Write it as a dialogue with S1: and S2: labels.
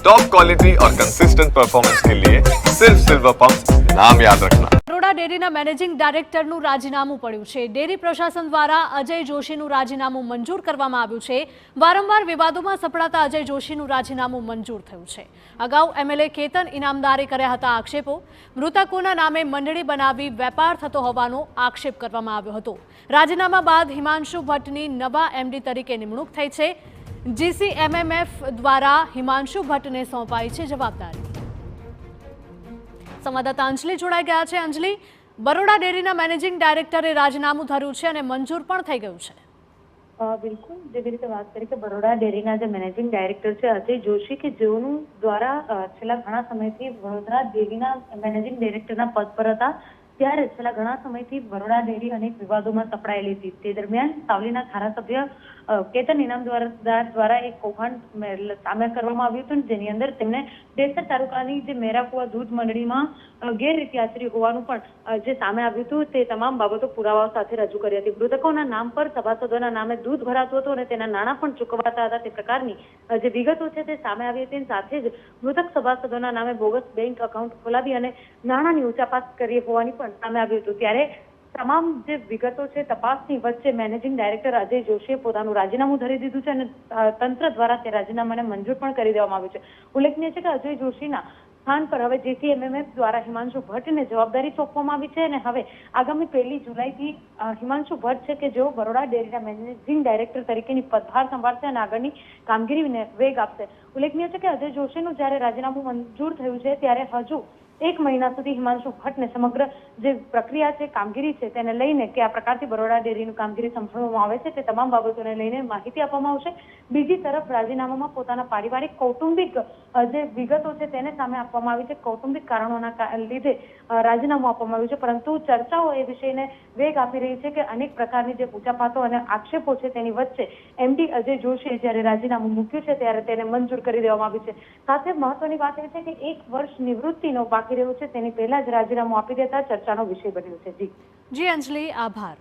S1: Top quality और consistent performance के लिए सिर्फ सिल्वर पंप नाम याद रखना।
S2: બરોડા ડેરીના મેનેજિંગ ડાયરેક્ટરનું રાજીનામું પડ્યું છે। ડેરી પ્રશાસન દ્વારા અજય જોશીનું રાજીનામું મંજૂર કરવામાં આવ્યું છે। વારંવાર વિવાદોમાં સપડાતા અજય જોશીનું રાજીનામું મંજૂર થયું છે। અગાઉ એમએલએ કેતન ઇનામદારે કર્યા હતા આક્ષેપો। મૃતકોના નામે મંડળી બનાવી વેપાર થતો હોવાનો આક્ષેપ કરવામાં આવ્યો હતો। રાજીનામા બાદ હિમાંશુ ભટ્ટની નવા એમડી તરીકે નિમણૂક થઈ છે। જીસીએમએમએફ દ્વારા હિમાંશુ ભટ્ટને સોંપાઈ છે જવાબદારી। સંવાદદાતા અંજલિ જોડાઈ ગયા છે। અંજલિ, બરોડા ડેરીના મેનેજિંગ ડાયરેક્ટરે રાજીનામું ધર્યું છે અને મંજૂર પણ થઈ ગયું છે।
S3: બિલકુલ, જેવી રીતે વાત કરી કે બરોડા ડેરીના જે મેનેજિંગ ડાયરેક્ટર છે અજય જોશી, કે જેઓનું દ્વારા છેલ્લા ઘણા સમયથી વડોદરા ડેરીના મેનેજિંગ ડાયરેક્ટરના પદ પર હતા, ત્યારે છેલ્લા ઘણા સમયથી બરોડા ડેરી અનેક વિવાદોમાં સપડાયેલી હતી। તે દરમિયાન સાવલીના ધારાસભ્ય કેતન ઇનામદાર દ્વારા એક કૌભાંડ સામે કરવામાં આવ્યું હતું, જેની અંદર તેમણે દેસર તાલુકાની જે મેરાકુવા દૂધ મંડળીમાં ગેરરીતિ આચરી હોવાનું પણ જે સામે આવ્યું હતું, તે તમામ બાબતો પુરાવાઓ સાથે રજૂ કરી હતી। મૃતકોના નામ પર સભાસદોના નામે દૂધ ભરાતું હતું અને તેના નાણાં પણ ચૂકવાતા હતા, તે પ્રકારની જે વિગતો છે તે સામે આવી હતી। સાથે જ મૃતક સભાસદોના નામે બોગસ બેંક એકાઉન્ટ ખોલાવી અને નાણાંની ઉચાપાત કરી હોવાની પણ સામે આવ્યું હતું। ત્યારે તમામ જે વિગતો છે તપાસની વચ્ચે મેનેજિંગ ડાયરેક્ટર અજય જોશીએ પોતાનું રાજીનામું ધરી દીધું છે અને તંત્ર દ્વારા તે રાજીનામાને મંજૂર પણ કરી દેવામાં આવ્યું છે। ઉલ્લેખનીય છે કે અજય જોશીના સ્થાન પર હવે જીસીએમએમએફ દ્વારા હિમાંશુ ભટ્ટને જવાબદારી સોંપવામાં આવી છે અને હવે આગામી 1 જુલાઈથી હિમાંશુ ભટ્ટ છે કે જેઓ બરોડા ડેરીના મેનેજિંગ ડાયરેક્ટર તરીકેની પદભાર સંભાળશે અને આગળની કામગીરીને વેગ આપશે। ઉલ્લેખનીય છે કે અજય જોશીનું જ્યારે રાજીનામું મંજૂર થયું છે ત્યારે હજુ 1 મહિના સુધી હિમાંશુ ભટ્ટને સમગ્ર જે પ્રક્રિયા છે, કામગીરી છે, તેને લઈને કે આ પ્રકારથી બરોડા ડેરીનું કામગીરી સંભાળવામાં આવે છે તે તમામ બાબતોને લઈને માહિતી આપવામાં આવશે। બીજી તરફ રાજીનામામાં પોતાના પારિવારિક કૌટુંબિક જે વિગતો છે તેને સામે આપવામાં આવી છે। કૌટુંબિક કારણોના લીધે રાજીનામું આપવામાં આવ્યું છે, પરંતુ ચર્ચાઓ એ વિષયને વેગ આપી રહી છે કે અનેક પ્રકારની જે પૂછાપાતો અને આક્ષેપો છે તેની વચ્ચે એમડી અજય જોશીએ જ્યારે રાજીનામું મૂક્યું છે ત્યારે તેને મંજૂર કરી દેવામાં આવ્યું છે। સાથે મહત્વની વાત એ છે કે 1 વર્ષ નિવૃત્તિનો બાકી રહ્યો છે, તેની પહેલા જ રાજીનામું આપી દેતા ચર્ચાનો વિષય બન્યો છે। જી
S2: જી અંજલિ, આભાર।